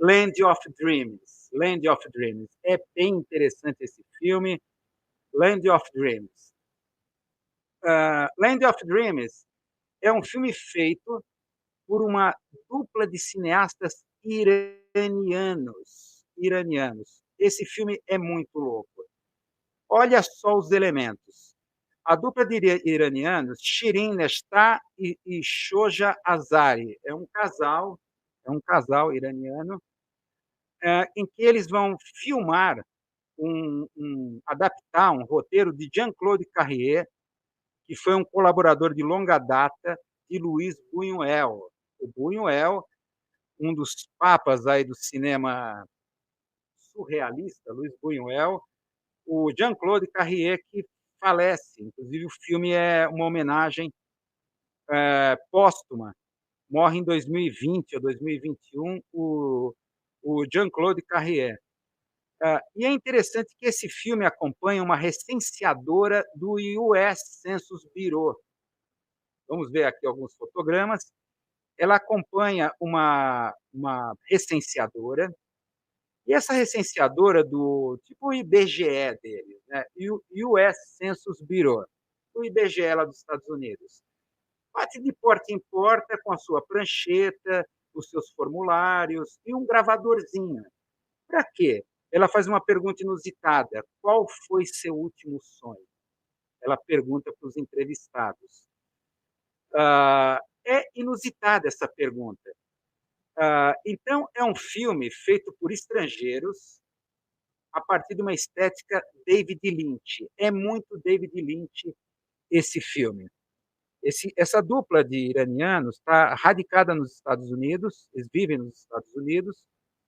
Land of Dreams. Land of Dreams. É bem interessante esse filme. Land of Dreams. Land of Dreams é um filme feito por uma dupla de cineastas iranianos. Esse filme é muito louco. Olha só os elementos. A dupla de iranianos, Shirin Nestar e Shoja Azari, é um casal iraniano, em que eles vão filmar adaptar um roteiro de Jean-Claude Carrier, que foi um colaborador de longa data de Luiz Buñuel. O Buñuel, um dos papas aí do cinema surrealista, Luiz Buñuel, o Jean-Claude Carrier, que falece. Inclusive, o filme é uma homenagem póstuma. Morre em 2020 ou 2021 o Jean-Claude Carrier. E é interessante que esse filme acompanha uma recenseadora do US Census Bureau. Vamos ver aqui alguns fotogramas. Ela acompanha uma recenseadora, e essa recenseadora do tipo o IBGE deles, né? US Census Bureau, o IBGE lá dos Estados Unidos. Bate de porta em porta com a sua prancheta, os seus formulários e um gravadorzinho. Para quê? Ela faz uma pergunta inusitada. Qual foi seu último sonho? Ela pergunta para os entrevistados. É inusitada essa pergunta. Então, é um filme feito por estrangeiros a partir de uma estética David Lynch. É muito David Lynch esse filme. Essa dupla de iranianos está radicada nos Estados Unidos, eles vivem nos Estados Unidos,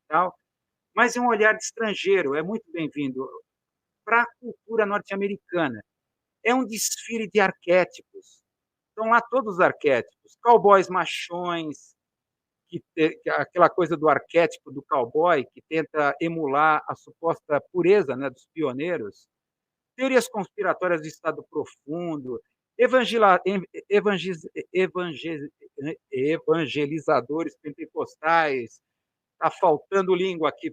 tal, mas é um olhar de estrangeiro, é muito bem-vindo para a cultura norte-americana. É um desfile de arquétipos. Estão lá todos os arquétipos, cowboys machões, aquela coisa do arquétipo do cowboy que tenta emular a suposta pureza, né, dos pioneiros, teorias conspiratórias do Estado Profundo, evangelizadores pentecostais, está faltando língua aqui,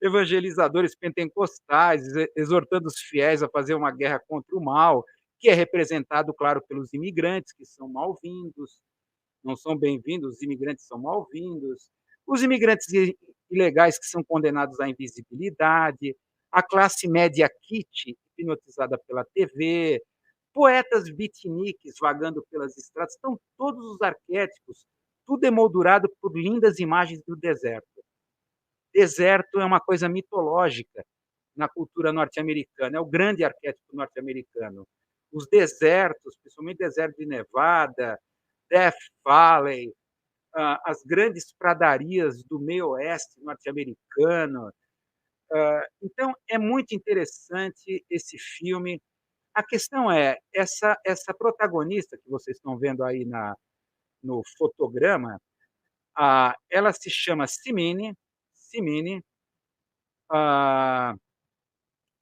evangelizadores pentecostais, exortando os fiéis a fazer uma guerra contra o mal, que é representado, claro, pelos imigrantes, que são mal-vindos, não são bem-vindos, os imigrantes são mal-vindos, os imigrantes ilegais que são condenados à invisibilidade, a classe média kit, hipnotizada pela TV, poetas beatniks vagando pelas estradas, estão todos os arquétipos, tudo emoldurado por lindas imagens do deserto. Deserto é uma coisa mitológica na cultura norte-americana, é o grande arquétipo norte-americano. Os desertos, principalmente o deserto de Nevada, Death Valley, as grandes pradarias do meio oeste norte-americano. Então, é muito interessante esse filme. A questão é, essa protagonista que vocês estão vendo aí no fotograma, ela se chama Simine,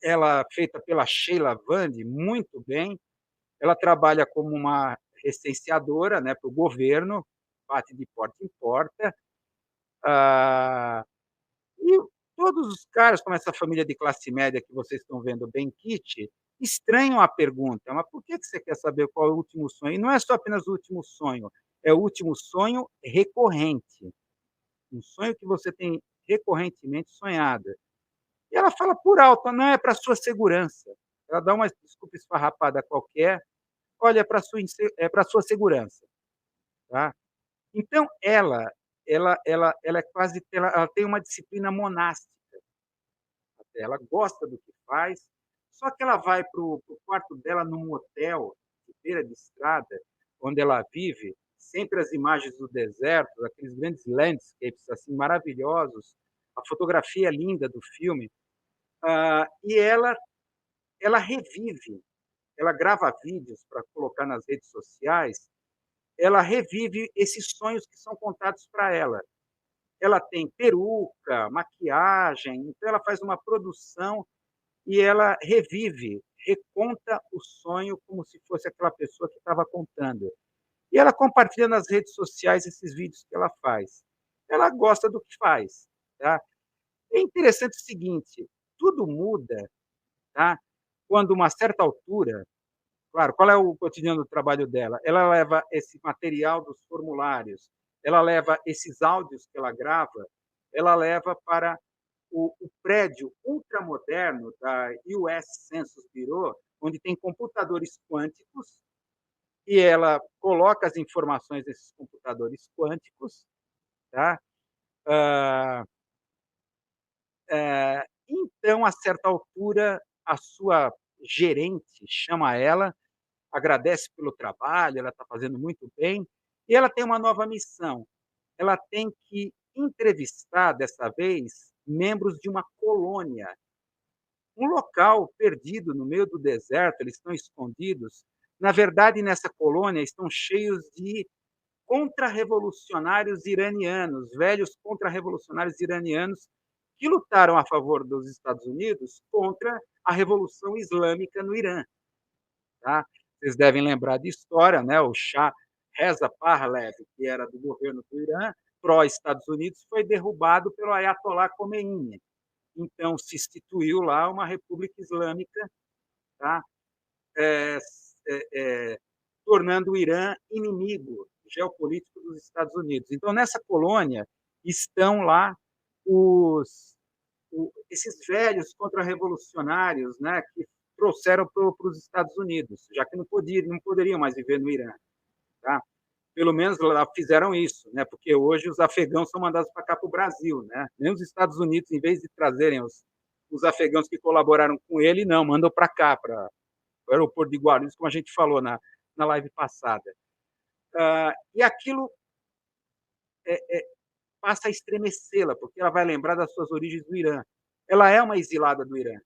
ela feita pela Sheila Vande, muito bem. Ela trabalha como uma recenseadora, né, para o governo, bate de porta em porta. E todos os caras, como essa família de classe média que vocês estão vendo bem kit, estranham a pergunta, mas por que você quer saber qual é o último sonho? E não é só apenas o último sonho, é o último sonho recorrente, um sonho que você tem recorrentemente sonhado. E ela fala por alto, não é para sua segurança. Ela dá uma desculpa esfarrapada qualquer, olha, é para sua segurança, tá? Então ela é quase, ela tem uma disciplina monástica. Ela gosta do que faz, só que ela vai para o quarto dela num hotel de beira de estrada, onde ela vive, sempre as imagens do deserto, aqueles grandes landscapes assim maravilhosos, a fotografia linda do filme, e ela revive, ela grava vídeos para colocar nas redes sociais, ela revive esses sonhos que são contados para ela. Ela tem peruca, maquiagem, então ela faz uma produção e ela revive, reconta o sonho como se fosse aquela pessoa que estava contando. E ela compartilha nas redes sociais esses vídeos que ela faz. ela gosta do que faz, tá. É interessante o seguinte, tudo muda, tá, quando uma certa altura claro, qual é o cotidiano do trabalho dela? Ela leva esse material dos formulários, ela leva esses áudios que ela grava, ela leva para o prédio ultramoderno da US Census Bureau, onde tem computadores quânticos, e ela coloca as informações desses computadores quânticos, tá? Ah, então, a certa altura, a sua gerente chama ela, agradece pelo trabalho, ela está fazendo muito bem, e ela tem uma nova missão. Ela tem que entrevistar, dessa vez, membros de uma colônia, um local perdido no meio do deserto, eles estão escondidos. Na verdade, nessa colônia estão cheios de contra-revolucionários iranianos, velhos contra-revolucionários iranianos que lutaram a favor dos Estados Unidos contra a Revolução Islâmica no Irã. Tá? Vocês devem lembrar de história, né? O Shah Reza Pahlavi, que era do governo do Irã, pró-Estados Unidos, foi derrubado pelo Ayatollah Khomeini. Então, se instituiu lá uma república islâmica, tá? é, é, tornando o Irã inimigo geopolítico dos Estados Unidos. Então, nessa colônia estão lá esses velhos contra-revolucionários, né, que trouxeram para os Estados Unidos, já que não poderiam mais viver no Irã. Tá? Pelo menos lá fizeram isso, né, porque hoje os afegãos são mandados para cá, para o Brasil. Né? Nem os Estados Unidos, em vez de trazerem os afegãos que colaboraram com ele, não, mandam para cá, para o aeroporto de Guarulhos, como a gente falou na live passada. E aquilo passa a estremecê-la, porque ela vai lembrar das suas origens do Irã. Ela é uma exilada do Irã.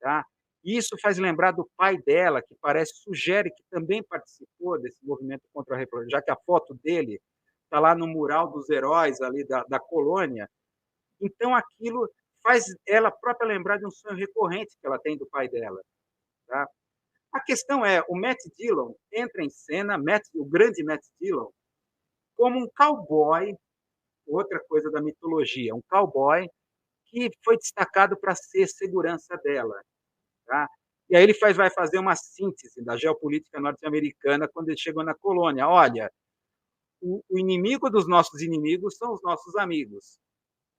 Tá? E isso faz lembrar do pai dela, que sugere que também participou desse movimento contra a República, já que a foto dele está lá no mural dos heróis ali da colônia. Então, aquilo faz ela própria lembrar de um sonho recorrente que ela tem do pai dela. Tá? A questão é, o Matt Dillon entra em cena, o grande Matt Dillon, como um cowboy, outra coisa da mitologia, um cowboy que foi destacado para ser segurança dela. Tá? E aí ele vai fazer uma síntese da geopolítica norte-americana quando ele chegou na colônia. Olha, o inimigo dos nossos inimigos são os nossos amigos.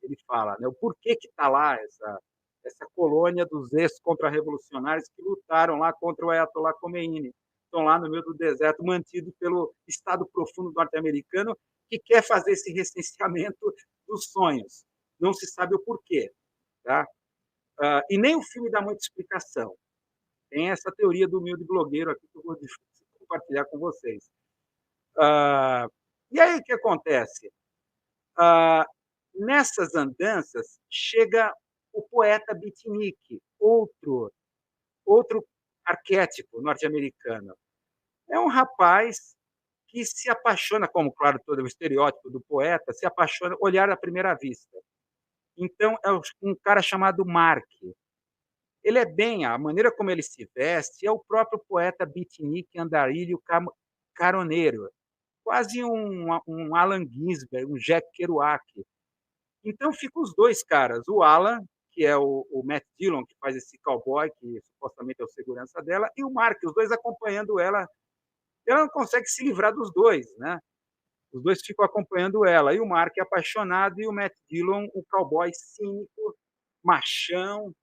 Ele fala, né? O porquê que está lá essa colônia dos ex-contra-revolucionários que lutaram lá contra o Ayatollah Khomeini. Estão lá no meio do deserto, mantidos pelo Estado profundo norte-americano, que quer fazer esse recenseamento dos sonhos. Não se sabe o porquê. Tá? E nem o filme dá muita explicação. Tem essa teoria do humilde blogueiro aqui que eu vou compartilhar com vocês. E aí o que acontece? Nessas andanças chega o poeta beatnik, outro arquétipo norte-americano. É um rapaz que se apaixona, como claro todo o estereótipo do poeta, se apaixona, olhar à primeira vista. Então é um cara chamado Mark. Ele é bem, a maneira como ele se veste é o próprio poeta beatnik andarilho caroneiro, quase um Allen Ginsberg, um Jack Kerouac. Então ficam os dois caras, o Alan, que é o Matt Dillon, que faz esse cowboy, que supostamente é o segurança dela, e o Mark, os dois acompanhando ela. Ela não consegue se livrar dos dois, né? Os dois ficam acompanhando ela. E o Mark é apaixonado e o Matt Dillon, o cowboy cínico, machão,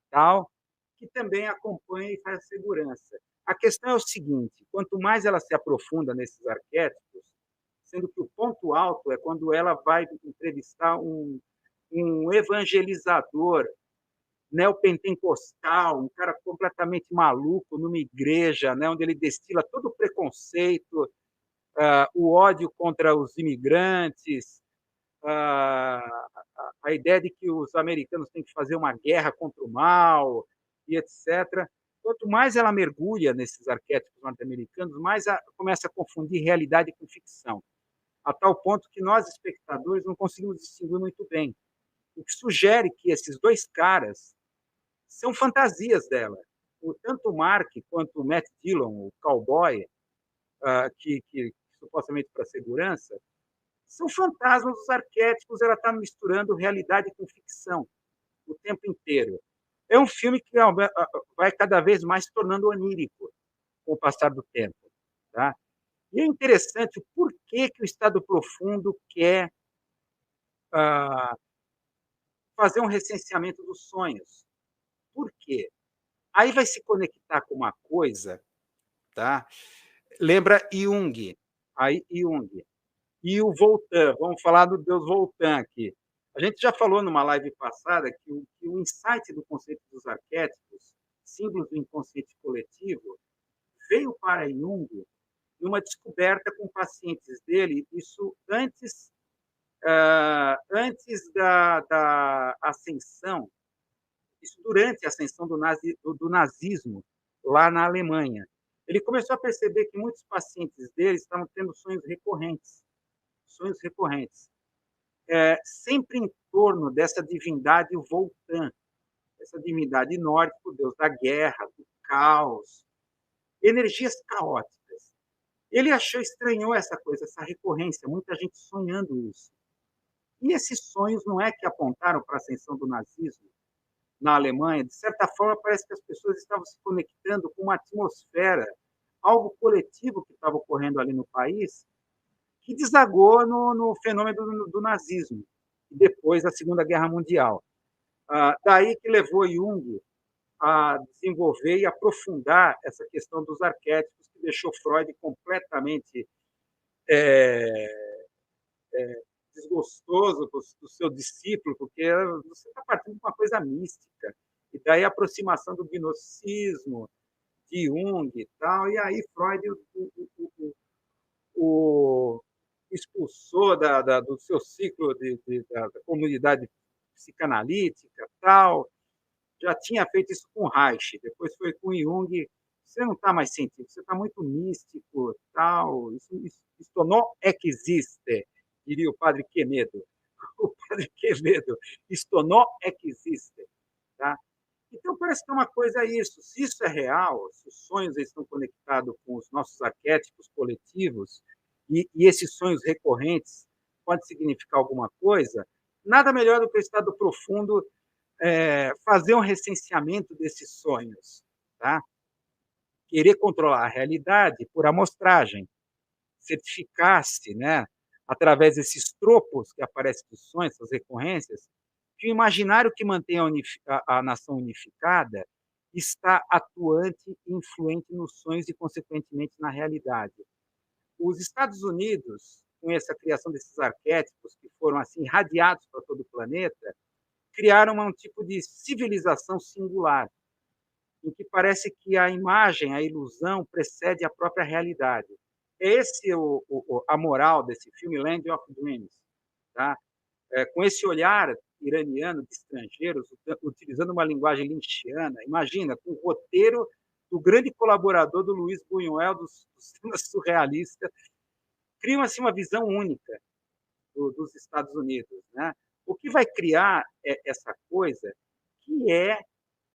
tal, que também acompanha e faz a segurança. A questão é o seguinte, quanto mais ela se aprofunda nesses arquétipos, sendo que o ponto alto é quando ela vai entrevistar um evangelizador neopentecostal, um cara completamente maluco numa igreja, né, onde ele destila todo o preconceito, o ódio contra os imigrantes, a ideia de que os americanos têm que fazer uma guerra contra o mal, e etc. Quanto mais ela mergulha nesses arquétipos norte-americanos, mais começa a confundir realidade com ficção, a tal ponto que nós, espectadores, não conseguimos distinguir muito bem. O que sugere que esses dois caras são fantasias dela. Tanto o Mark quanto o Matt Dillon, o cowboy, que supostamente para segurança, São fantasmas, os arquétipos, ela está misturando realidade com ficção o tempo inteiro. É um filme que vai cada vez mais se tornando onírico com o passar do tempo, tá? E é interessante o porquê que o Estado Profundo quer ah, fazer um recenseamento dos sonhos. Por quê? Aí vai se conectar com uma coisa, tá? Lembra Jung, aí Jung. E o Voltan, vamos falar do Deus Voltan aqui. A gente já falou numa live passada que o insight do conceito dos arquétipos, símbolos do inconsciente coletivo, veio para Jung numa descoberta com pacientes dele, isso antes da ascensão, isso durante a ascensão do nazismo lá na Alemanha. Ele começou a perceber que muitos pacientes dele estavam tendo sonhos recorrentes, sempre em torno dessa divindade Voltan, essa divindade nórdica, o deus da guerra, do caos, energias caóticas. Ele estranhou essa coisa, essa recorrência, muita gente sonhando isso. E esses sonhos não é que apontaram para a ascensão do nazismo na Alemanha, de certa forma parece que as pessoas estavam se conectando com uma atmosfera, algo coletivo que estava ocorrendo ali no país, que desagou no fenômeno do nazismo, e depois da Segunda Guerra Mundial. Daí que levou Jung a desenvolver e aprofundar essa questão dos arquétipos, que deixou Freud completamente desgostoso do seu discípulo, porque você está partindo de uma coisa mística. E daí a aproximação do gnosticismo, de Jung e tal, e aí Freud o expulsou do seu ciclo da comunidade psicanalítica tal. Já tinha feito isso com Reich, depois foi com Jung. Você não está mais científico, você está muito místico, tal. Isso não existe, diria o padre Quemedo. O padre Quemedo, isto não existe. Tá? Então, parece que é uma coisa isso. Se isso é real, se os sonhos estão conectados com os nossos arquétipos coletivos, e esses sonhos recorrentes podem significar alguma coisa, nada melhor do que o estado profundo fazer um recenseamento desses sonhos, tá? Querer controlar a realidade por amostragem, certificar-se, né, através desses tropos que aparecem dos sonhos, essas recorrências, que o imaginário que mantém a nação unificada está atuante e influente nos sonhos e, consequentemente, na realidade. Os Estados Unidos, com essa criação desses arquétipos que foram assim irradiados para todo o planeta, criaram um tipo de civilização singular, em que parece que a imagem, a ilusão, precede a própria realidade. Esse é a moral desse filme, Land of Dreams. Tá? Com esse olhar iraniano de estrangeiros, utilizando uma linguagem lynchiana, imagina, com o roteiro do grande colaborador do Luiz Buñuel, do cinema surrealista, criam assim, uma visão única dos Estados Unidos. Né? O que vai criar essa coisa que é